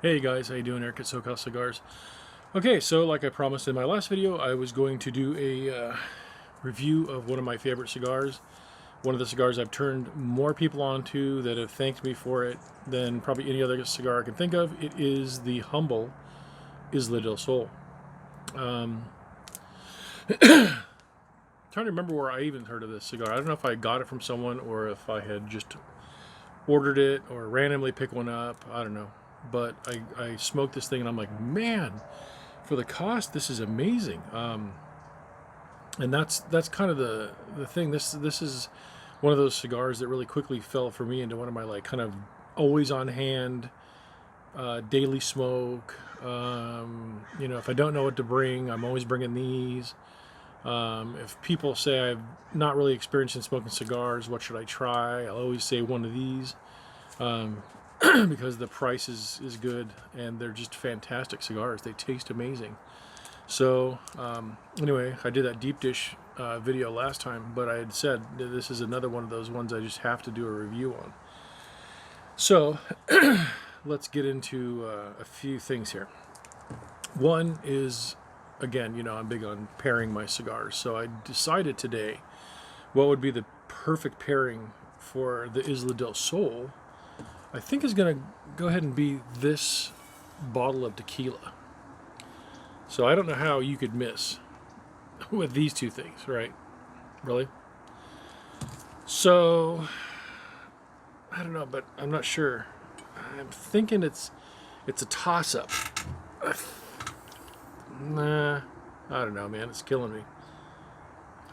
Hey guys, how you doing? Eric at SoCal Cigars. Okay, so like I promised in my last video, I was going to do a review of one of my favorite cigars. One of the cigars I've turned more people onto that have thanked me for it than probably any other cigar I can think of. It is the humble Isla Del Sol. Trying to remember where I even heard of this cigar. I don't know if I got it from someone or if I had just ordered it or randomly picked one up. I don't know. But I smoked this thing and I'm like, man, for the cost, this is amazing. And that's kind of the thing. This is one of those cigars that really quickly fell for me into one of my like kind of always on hand daily smoke. You know, if I don't know what to bring, I'm always bringing these. If people say I'm not really experienced in smoking cigars, what should I try? I'll always say one of these. Because the price is good and they're just fantastic cigars. They taste amazing. So anyway, I did that deep dish video last time, but I had said this is another one of those ones I just have to do a review on. So let's get into a few things here. One is, again, you know, I'm big on pairing my cigars, so I decided today what would be the perfect pairing for the Isla Del Sol. I think is going to go ahead and be this bottle of tequila. So I don't know how you could miss with these two things, right? Really? So I don't know, but I'm not sure. I'm thinking it's a toss-up. Nah, I don't know, man. It's killing me.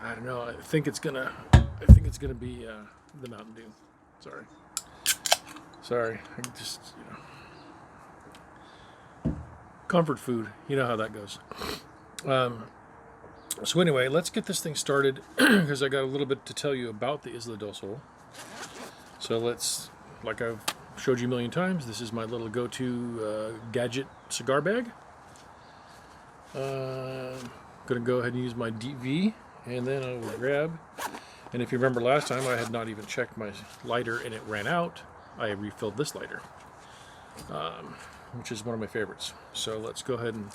I don't know. I think it's gonna be the Mountain Dew. Sorry, I just, you know, comfort food. You know how that goes. So anyway, let's get this thing started because I got a little bit to tell you about the Isla Del Sol. So let's, like I've showed you a million times, this is my little go-to gadget cigar bag. Gonna go ahead and use my DV, and then I will grab. And if you remember last time, I had not even checked my lighter and it ran out. I refilled this lighter, which is one of my favorites. So let's go ahead and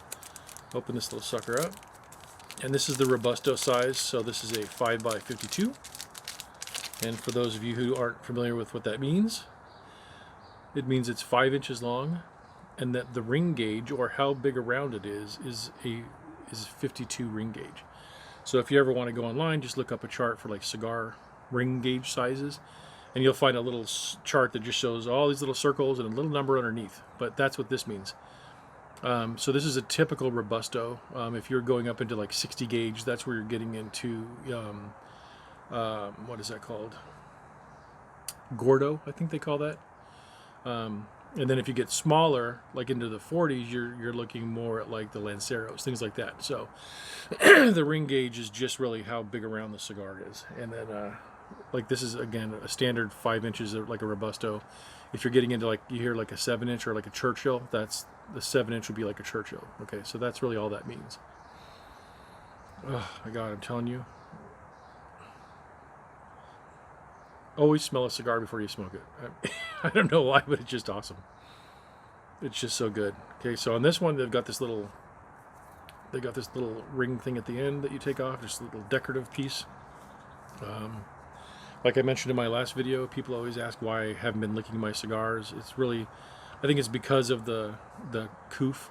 open this little sucker up. And this is the Robusto size, so this is a 5x52. And for those of you who aren't familiar with what that means, it means it's 5 inches long, and that the ring gauge, or how big around it is 52 ring gauge. So if you ever want to go online, just look up a chart for like cigar ring gauge sizes, and you'll find a little chart that just shows all these little circles and a little number underneath. But that's what this means. So this is a typical Robusto. If you're going up into like 60 gauge, that's where you're getting into, what is that called? Gordo, I think they call that. And then if you get smaller, like into the 40s, you're looking more at like the Lanceros, things like that. So the ring gauge is just really how big around the cigar is. And then like this is, again, a standard 5 inches, like a Robusto. If you're getting into like, you hear like a 7-inch or like a Churchill, that's the 7-inch would be like a Churchill. Okay, so that's really all that means. Oh my God, I'm telling you. Always smell a cigar before you smoke it. I don't know why, but it's just awesome. It's just so good. Okay, so on this one, they got this little ring thing at the end that you take off, just a little decorative piece. Like I mentioned in my last video, people always ask why I haven't been licking my cigars. It's really, I think it's because of the coof.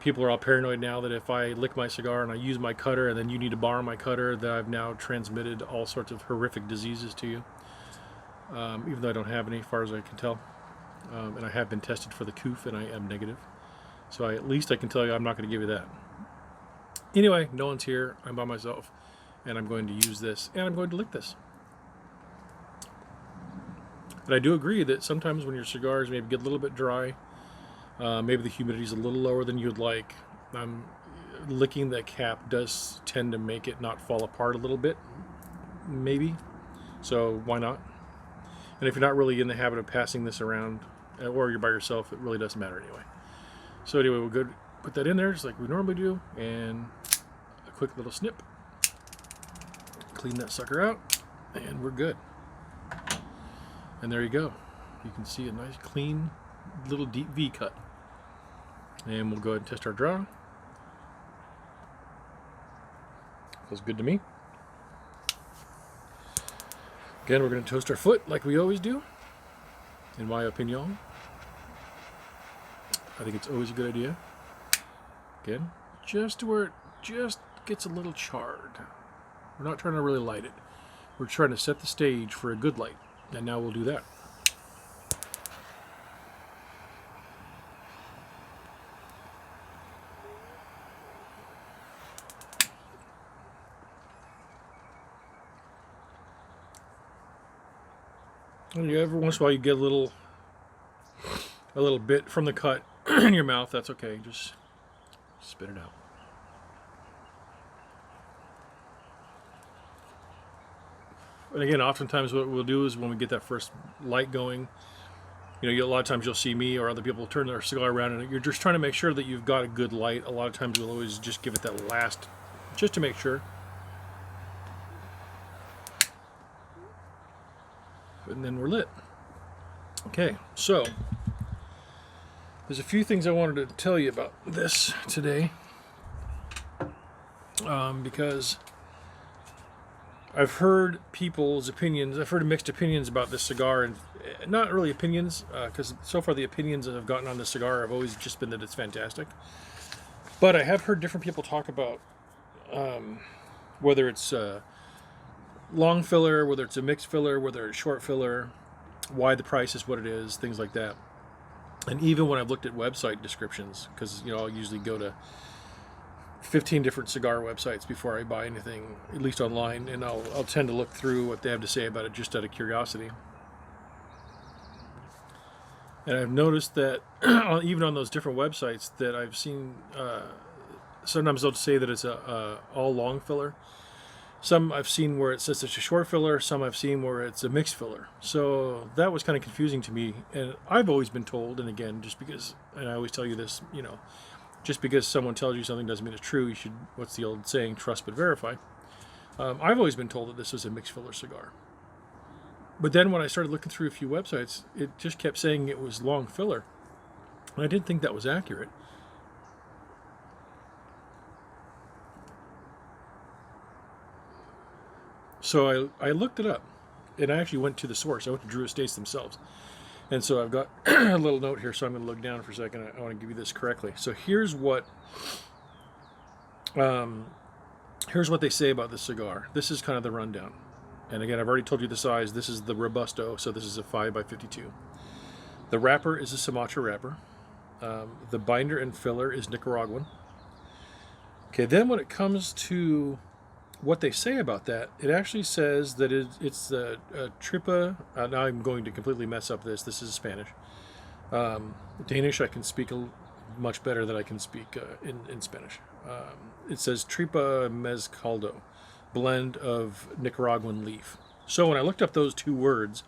People are all paranoid now that if I lick my cigar and I use my cutter and then you need to borrow my cutter, that I've now transmitted all sorts of horrific diseases to you. Even though I don't have any, as far as I can tell. And I have been tested for the coof and I am negative. So at least I can tell you I'm not going to give you that. Anyway, no one's here. I'm by myself. And I'm going to use this and I'm going to lick this. And I do agree that sometimes when your cigars maybe get a little bit dry, maybe the humidity is a little lower than you'd like, licking the cap does tend to make it not fall apart a little bit, maybe. So why not? And if you're not really in the habit of passing this around, or you're by yourself, it really doesn't matter anyway. So anyway, we'll go put that in there just like we normally do, and a quick little snip. Clean that sucker out, and we're good. And there you go. You can see a nice clean little deep V cut. And we'll go ahead and test our draw. Feels good to me. Again, we're going to toast our foot like we always do, in my opinion. I think it's always a good idea. Again, just to where it just gets a little charred. We're not trying to really light it. We're trying to set the stage for a good light. And now we'll do that. And every once in a while you get a little bit from the cut in your mouth. That's okay. Just spit it out. And again, oftentimes what we'll do is when we get that first light going, a lot of times you'll see me or other people turn their cigar around and you're just trying to make sure that you've got a good light. A lot of times we'll always just give it that last, just to make sure. And then we're lit. Okay, so there's a few things I wanted to tell you about this today, because I've heard people's opinions. I've heard mixed opinions about this cigar, and not really opinions, because so far the opinions that I've gotten on this cigar have always just been that it's fantastic. But I have heard different people talk about whether it's long filler, whether it's a mixed filler, whether it's short filler, why the price is what it is, things like that. And even when I've looked at website descriptions, because I'll usually go to 15 different cigar websites before I buy anything, at least online, and I'll tend to look through what they have to say about it just out of curiosity. And I've noticed that even on those different websites that I've seen, sometimes they'll say that it's a all long filler. Some I've seen where it says it's a short filler, some I've seen where it's a mixed filler. So that was kind of confusing to me. And I've always been told, and again, just because, and I always tell you this, just because someone tells you something doesn't mean it's true. You should, what's the old saying, trust but verify. I've always been told that this was a mixed filler cigar. But then when I started looking through a few websites, it just kept saying it was long filler. And I didn't think that was accurate. So I looked it up, and I actually went to the source. I went to Drew Estates themselves. And so I've got a little note here, so I'm going to look down for a second. I want to give you this correctly. So here's what they say about this cigar. This is kind of the rundown. And again, I've already told you the size. This is the Robusto, so this is a 5x52. The wrapper is a Sumatra wrapper. The binder and filler is Nicaraguan. Okay, then when it comes to what they say about that, it actually says that it's a tripa. Now I'm going to completely mess up this. This is Spanish. Danish I can speak much better than I can speak in Spanish. It says tripa mezcaldo, blend of Nicaraguan leaf. So when I looked up those two words,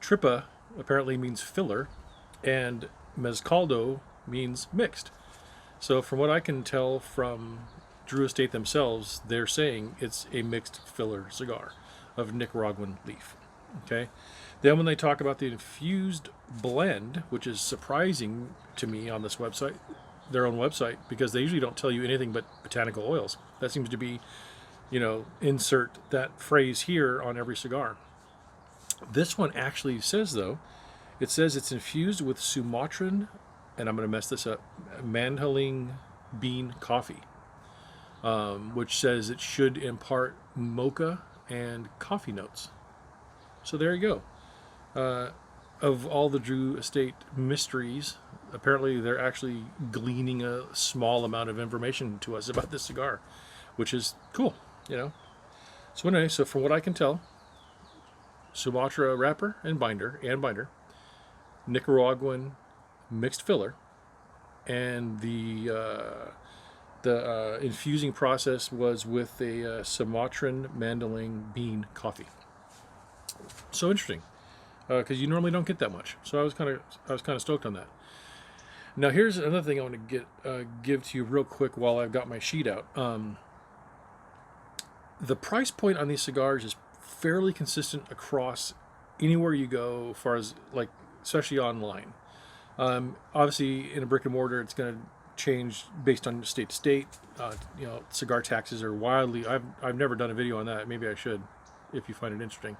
tripa apparently means filler, and mezcaldo means mixed. So from what I can tell from Drew Estate themselves, they're saying it's a mixed filler cigar of Nicaraguan leaf. Okay. Then when they talk about the infused blend, which is surprising to me on this website, their own website, because they usually don't tell you anything but botanical oils. That seems to be, insert that phrase here on every cigar. This one actually says, though, it says it's infused with Sumatran, and I'm going to mess this up, mandheling bean coffee. Which says it should impart mocha and coffee notes. So there you go. Of all the Drew Estate mysteries, apparently they're actually gleaning a small amount of information to us about this cigar, which is cool, So anyway, so from what I can tell, Sumatra wrapper and binder, Nicaraguan mixed filler, and the infusing process was with a Sumatran mandheling bean coffee. So interesting, because you normally don't get that much. So I was kind of stoked on that. Now here's another thing I want to give to you real quick while I've got my sheet out. The price point on these cigars is fairly consistent across anywhere you go, as far as especially online. Obviously, in a brick and mortar, it's going to change based on state to state. Cigar taxes are wildly. I've never done a video on that. Maybe I should, if you find it interesting.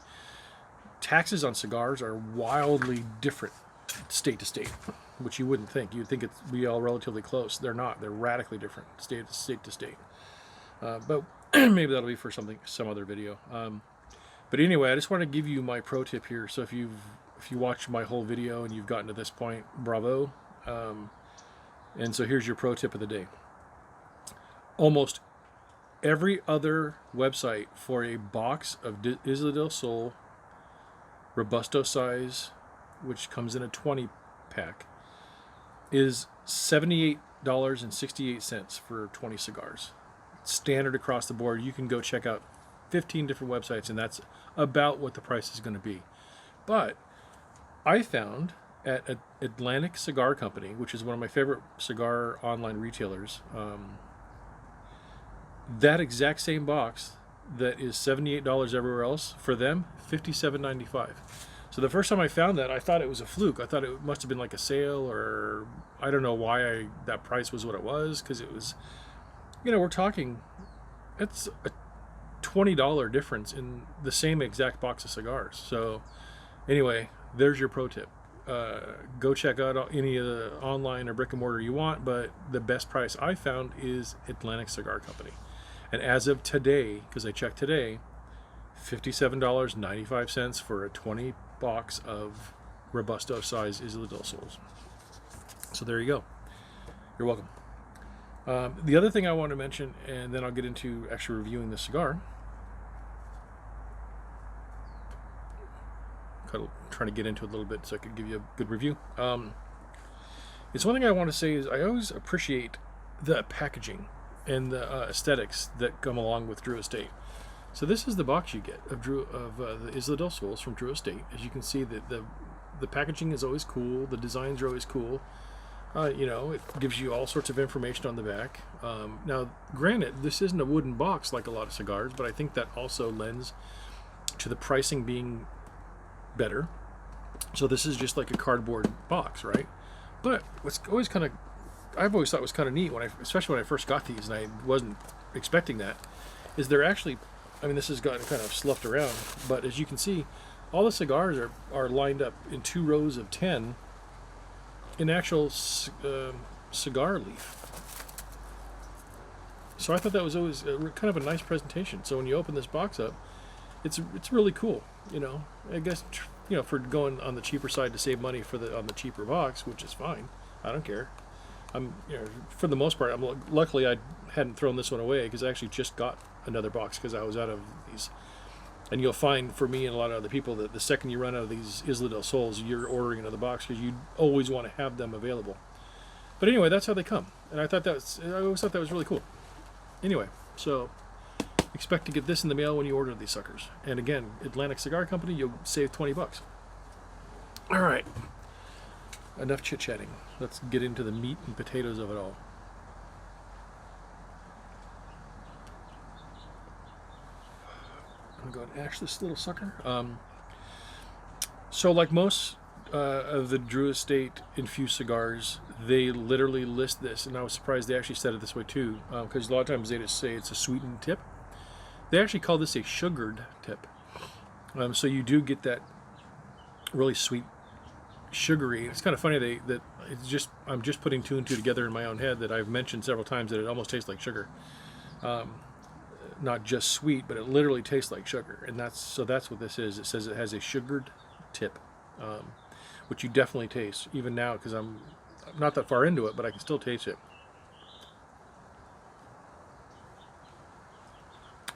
Taxes on cigars are wildly different state to state, which you wouldn't think. You'd think it's be all relatively close. They're not. They're radically different state to state. But maybe that'll be for some other video. But anyway, I just want to give you my pro tip here. So if you watch my whole video and you've gotten to this point, bravo. And so here's your pro tip of the day. Almost every other website for a box of Isla Del Sol Robusto size, which comes in a 20 pack, is $78.68 for 20 cigars. Standard across the board. You can go check out 15 different websites, and that's about what the price is going to be. But I found at Atlantic Cigar Company, which is one of my favorite cigar online retailers, that exact same box that is $78 everywhere else, for them, $57.95. So the first time I found that, I thought it was a fluke. I thought it must have been like a sale, or I don't know why that price was what it was, because it was, we're talking, it's a $20 difference in the same exact box of cigars. So anyway, there's your pro tip. Go check out any of the online or brick and mortar you want, but the best price I found is Atlantic Cigar Company. And as of today, because I checked today, $57.95 for a 20 box of Robusto size Isla Del Sols. So there you go. You're welcome. The other thing I want to mention, and then I'll get into actually reviewing the cigar. Kind of trying to get into it a little bit so I could give you a good review. It's one thing I want to say is I always appreciate the packaging and the aesthetics that come along with Drew Estate. So this is the box you get of the Isla Del Sols from Drew Estate. As you can see, the packaging is always cool. The designs are always cool. It gives you all sorts of information on the back. Now, granted, this isn't a wooden box like a lot of cigars, but I think that also lends to the pricing being better. So this is just like a cardboard box, right? But what's always I've always thought was kind of neat, especially when I first got these, and I wasn't expecting that, is they're actually, this has gotten kind of sloughed around, but as you can see, all the cigars are lined up in 2 rows of 10 in actual cigar leaf. So I thought that was always kind of a nice presentation. So when you open this box up, it's really cool. I guess for going on the cheaper side to save money on the cheaper box, which is fine. I don't care. For the most part, luckily I hadn't thrown this one away, because I actually just got another box because I was out of these. And you'll find, for me and a lot of other people, that the second you run out of these Isla Del Sols, you're ordering another box because you always want to have them available. But anyway, that's how they come, and I always thought that was really cool. Anyway, so expect to get this in the mail when you order these suckers. And again, Atlantic Cigar Company, you'll save $20. All right, enough chit-chatting. Let's get into the meat and potatoes of it all. I'm going to ash this little sucker. So like most of the Drew Estate infused cigars, they literally list this, and I was surprised they actually said it this way too, because a lot of times they just say it's a sweetened tip. They actually call this a sugared tip. So you do get that really sweet, sugary. It's kind of funny I'm just putting 2 and 2 together in my own head, that I've mentioned several times that it almost tastes like sugar. Not just sweet, but it literally tastes like sugar, and that's what this is. It says it has a sugared tip, which you definitely taste even now, because I'm not that far into it, but I can still taste it.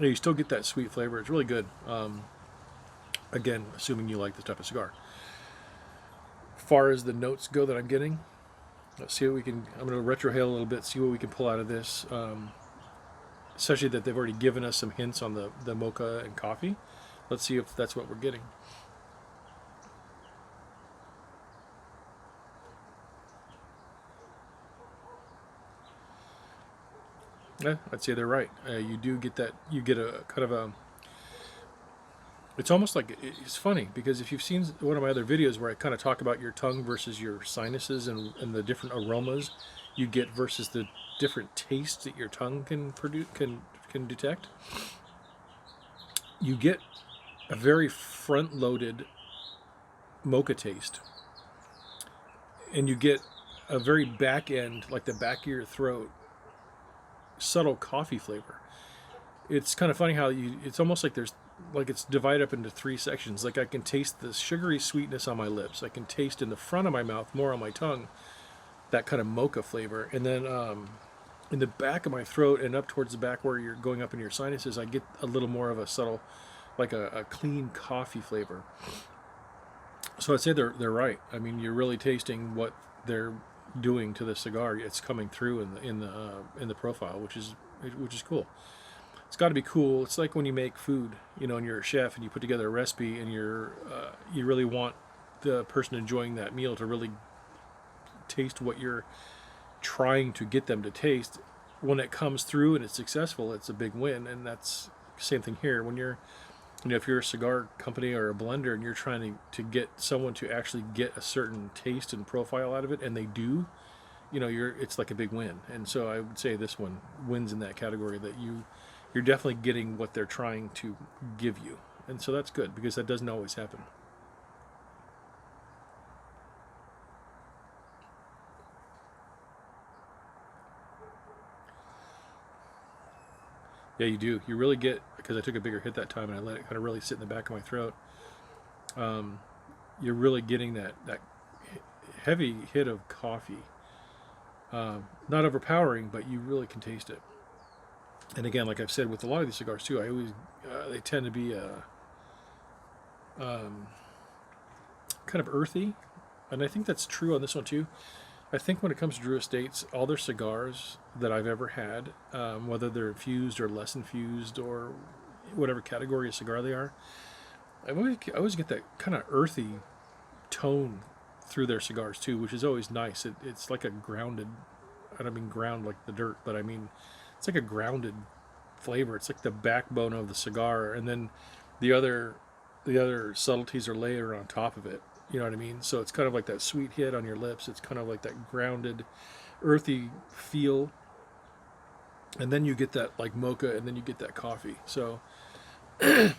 Yeah, you still get that sweet flavor. It's really good. Again, assuming you like this type of cigar. As far as the notes go that I'm getting, let's see what we can. I'm going to retrohale a little bit, see what we can pull out of this. Especially that they've already given us some hints on the mocha and coffee. Let's see if that's what we're getting. Yeah, I'd say they're right. You do get that. You get a kind of It's almost like it's funny because if you've seen one of my other videos where I kind of talk about your tongue versus your sinuses and the different aromas you get versus the different tastes that your tongue can produce can detect, you get a very front-loaded mocha taste, and you get a very back end, like the back of your throat, subtle coffee flavor. It's kind of funny how it's almost like it's divided up into three sections. Like I can taste the sugary sweetness on my lips. I can taste in the front of my mouth, more on my tongue, that kind of mocha flavor. And then in the back of my throat and up towards the back where you're going up in your sinuses, I get a little more of a subtle, like a clean coffee flavor. So I'd say they're right. I mean, you're really tasting what they're doing to the cigar. It's coming through in the profile, which is cool. It's got to be cool. It's like when you make food, and you're a chef and you put together a recipe and you really want the person enjoying that meal to really taste what you're trying to get them to taste. When it comes through and it's successful, it's a big win. And that's the same thing here. When you're, if you're a cigar company or a blender and you're trying to get someone to actually get a certain taste and profile out of it, and they do, it's like a big win. And so I would say this one wins in that category, that you're definitely getting what they're trying to give you. And so that's good, because that doesn't always happen. Yeah, you do. You really get, because I took a bigger hit that time and I let it kind of really sit in the back of my throat. You're really getting that heavy hit of coffee. Not overpowering, but you really can taste it. And again, like I've said with a lot of these cigars too, I always they tend to be kind of earthy, and I think that's true on this one too. I think when it comes to Drew Estates, all their cigars that I've ever had, whether they're infused or less infused or whatever category of cigar they are, I always get that kind of earthy tone through their cigars too, which is always nice. It's like a grounded, I don't mean ground like the dirt, but I mean it's like a grounded flavor. It's like the backbone of the cigar, and then the other subtleties are layered on top of it. You know what I mean? So it's kind of like that sweet hit on your lips. It's kind of like that grounded, earthy feel, and then you get that like mocha, and then you get that coffee. So, and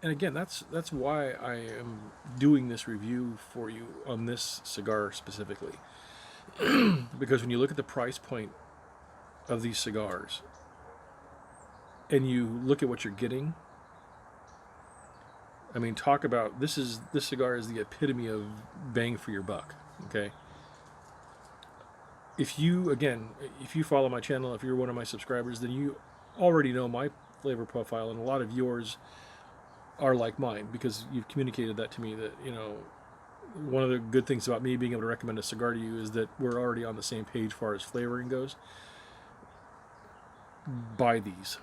again, that's why I am doing this review for you on this cigar specifically, because when you look at the price point of these cigars and you look at what you're getting, I mean, talk about this cigar is the epitome of bang for your buck. Okay, if you follow my channel, if you're one of my subscribers, then you already know my flavor profile, and a lot of yours are like mine, because you've communicated that to me, that one of the good things about me being able to recommend a cigar to you is that we're already on the same page as far as flavoring goes. Buy these.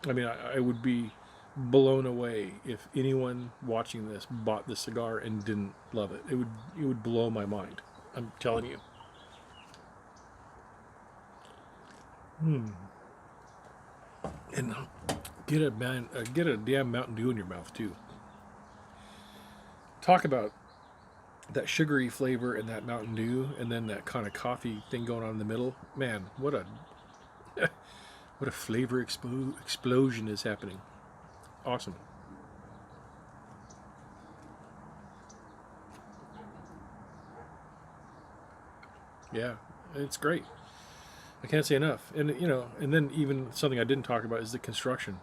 I mean, I would be blown away if anyone watching this bought this cigar and didn't love it. It would blow my mind. I'm telling you. And get a damn Mountain Dew in your mouth too. Talk about that sugary flavor and that Mountain Dew, and then that kind of coffee thing going on in the middle. Man, what a flavor explosion is happening. Awesome. Yeah, it's great. I can't say enough. And and then even something I didn't talk about is the construction.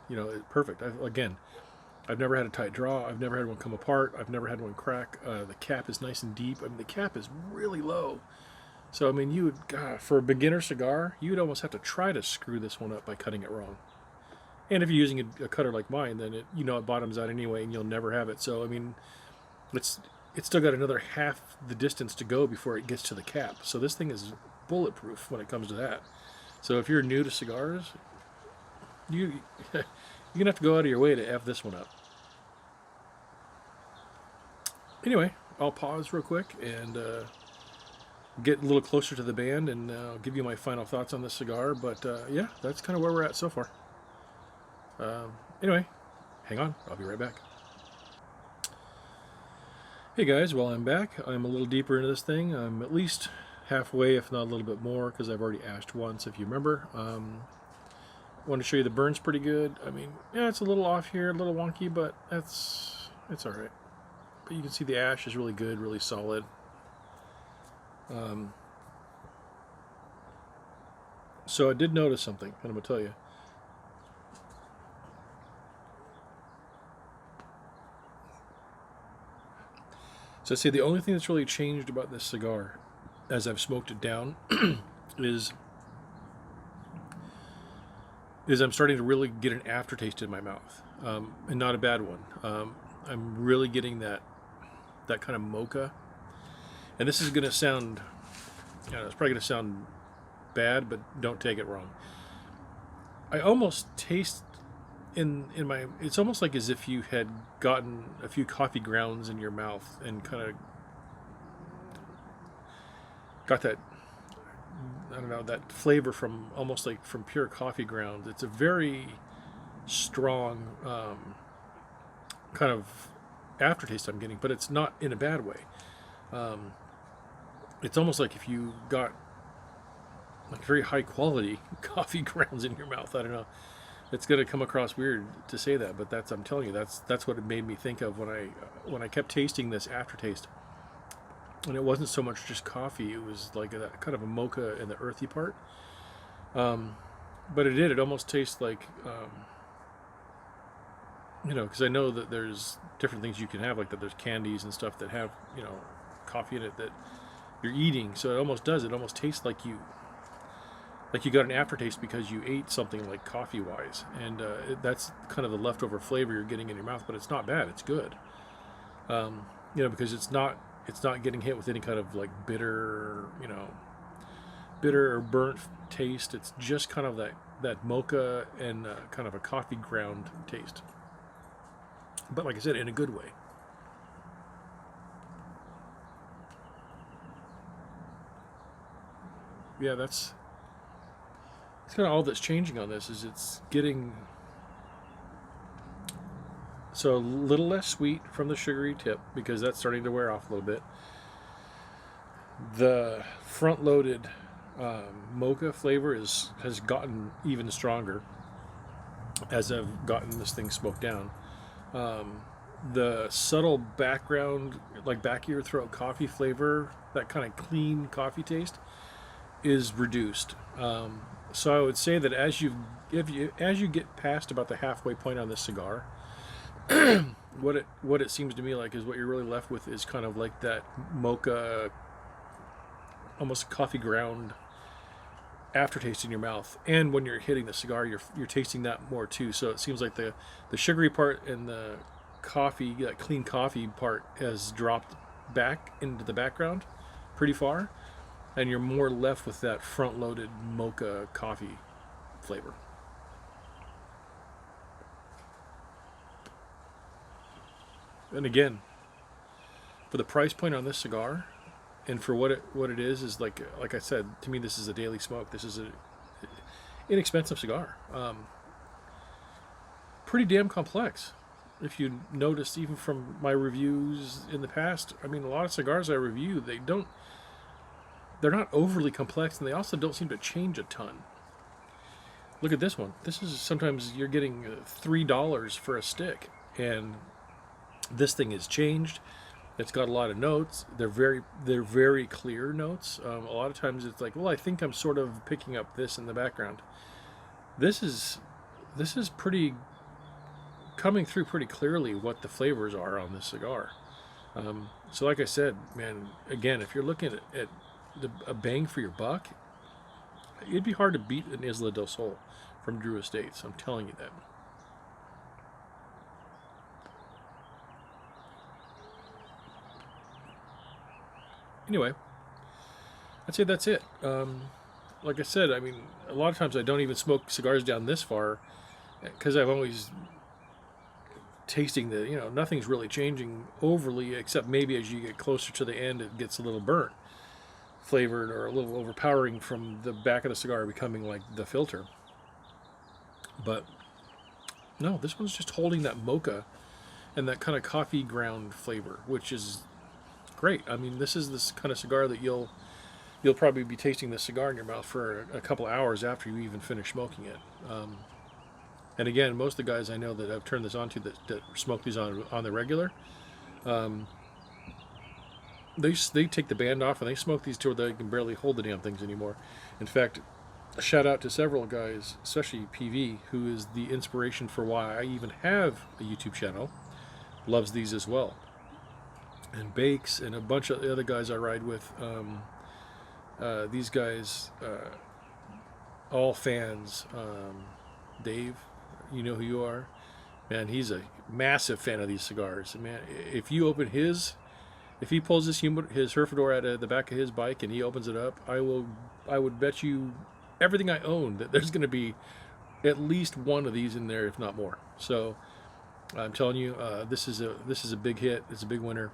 Perfect. I've never had a tight draw. I've never had one come apart. I've never had one crack. The cap is nice and deep. I mean, the cap is really low. So, I mean, for a beginner cigar, you would almost have to try to screw this one up by cutting it wrong. And if you're using a cutter like mine, then it bottoms out anyway, and you'll never have it. So, I mean, it's still got another half the distance to go before it gets to the cap. So this thing is bulletproof when it comes to that. So if you're new to cigars, you're gonna have to go out of your way to F this one up. Anyway, I'll pause real quick and get a little closer to the band, and I'll give you my final thoughts on this cigar. But yeah, that's kind of where we're at so far. Anyway, Hang on, I'll be right back. Hey guys, well, I'm back. I'm a little deeper into this thing. I'm at least halfway, if not a little bit more, because I've already ashed once, if you remember. Want to show you the burn's pretty good. I mean, yeah, it's a little off here, a little wonky, but it's all right. But you can see the ash is really good, really solid. So I did notice something, and I'm going to tell you. So I'd say the only thing that's really changed about this cigar, as I've smoked it down, is I'm starting to really get an aftertaste in my mouth, and not a bad one. I'm really getting that kind of mocha, and this is going to sound, I don't know, it's probably going to sound bad, but don't take it wrong. I almost taste in my, it's almost like as if you had gotten a few coffee grounds in your mouth and kind of got that, I don't know, that flavor from almost like from pure coffee grounds. It's a very strong kind of aftertaste I'm getting, but it's not in a bad way. It's almost like if you got like very high quality coffee grounds in your mouth. I don't know. It's going to come across weird to say that, but that's, I'm telling you, that's what it made me think of when I kept tasting this aftertaste. And it wasn't so much just coffee; it was like that kind of a mocha in the earthy part. But it almost tastes like, you know, because I know that there's different things you can have, like that. There's candies and stuff that have, you know, coffee in it that you're eating. So it almost does. It almost tastes like you got an aftertaste because you ate something like coffee-wise, and that's kind of the leftover flavor you're getting in your mouth. But it's not bad; it's good. You know, because it's not getting hit with any kind of like bitter, you know, bitter or burnt taste. It's just kind of that mocha and kind of a coffee ground taste. But like I said, in a good way. Yeah, that's kind of all that's changing on this. Is it's getting so a little less sweet from the sugary tip, because that's starting to wear off a little bit. The front-loaded mocha flavor has gotten even stronger as I've gotten this thing smoked down. The subtle background, like back of your throat coffee flavor, that kind of clean coffee taste, is reduced. So I would say that as you get past about the halfway point on this cigar, what it seems to me like is what you're really left with is kind of like that mocha, almost coffee ground aftertaste in your mouth. And when you're hitting the cigar, you're tasting that more too. So it seems like the sugary part and the coffee, that clean coffee part, has dropped back into the background pretty far, and you're more left with that front-loaded mocha coffee flavor. And again, for the price point on this cigar, and for what it is like I said, to me, this is a daily smoke. This is a inexpensive cigar. Pretty damn complex. If you noticed, even from my reviews in the past, I mean, a lot of cigars I review, they're not overly complex, and they also don't seem to change a ton. Look at this one. This is, sometimes you're getting $3 for a stick, and this thing has changed. It's got a lot of notes. They're very clear notes. A lot of times it's like, well, I think I'm sort of picking up this in the background. This is pretty coming through pretty clearly what the flavors are on this cigar. So like I said, man, again, if you're looking at a bang for your buck, it'd be hard to beat an Isla Del Sol from Drew Estates. I'm telling you that. Anyway, I'd say that's it. Like I said, I mean, a lot of times I don't even smoke cigars down this far, because I've always tasting the, you know, nothing's really changing overly, except maybe as you get closer to the end, it gets a little burnt flavored or a little overpowering from the back of the cigar becoming like the filter. But No, this one's just holding that mocha and that kind of coffee ground flavor, which is great. I mean, this is this kind of cigar that you'll probably be tasting this cigar in your mouth for a couple of hours after you even finish smoking it. And again, most of the guys I know that I've turned this on to that smoke these on the regular, they take the band off and they smoke these till they can barely hold the damn things anymore. In fact, a shout out to several guys, especially PV, who is the inspiration for why I even have a YouTube channel, loves these as well. And Bakes and a bunch of the other guys I ride with, these guys, all fans. Dave, you know who you are. Man, he's a massive fan of these cigars. Man, if he pulls his Herfador out of the back of his bike and he opens it up, I would bet you everything I own that there's going to be at least one of these in there, if not more. So I'm telling you, this is a big hit. It's a big winner.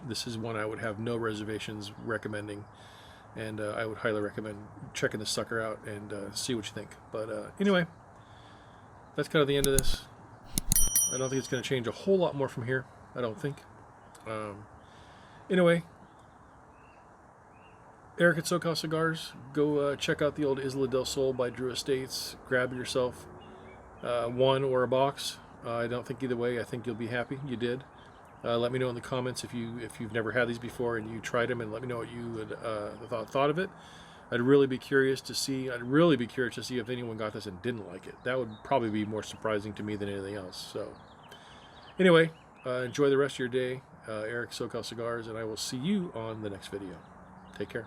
This is one I would have no reservations recommending, and I would highly recommend checking this sucker out and see what you think. But anyway, that's kind of the end of this. I don't think it's going to change a whole lot more from here. I don't think. Anyway, Eric at SoCal Cigars. Go check out the old Isla Del Sol by Drew Estates. Grab yourself one or a box. I don't think either way. I think you'll be happy you did. Let me know in the comments if you've never had these before and you tried them, and let me know what you thought of it. I'd really be curious to see. If anyone got this and didn't like it. That would probably be more surprising to me than anything else. So, anyway, enjoy the rest of your day. Eric, SoCal Cigars, and I will see you on the next video. Take care.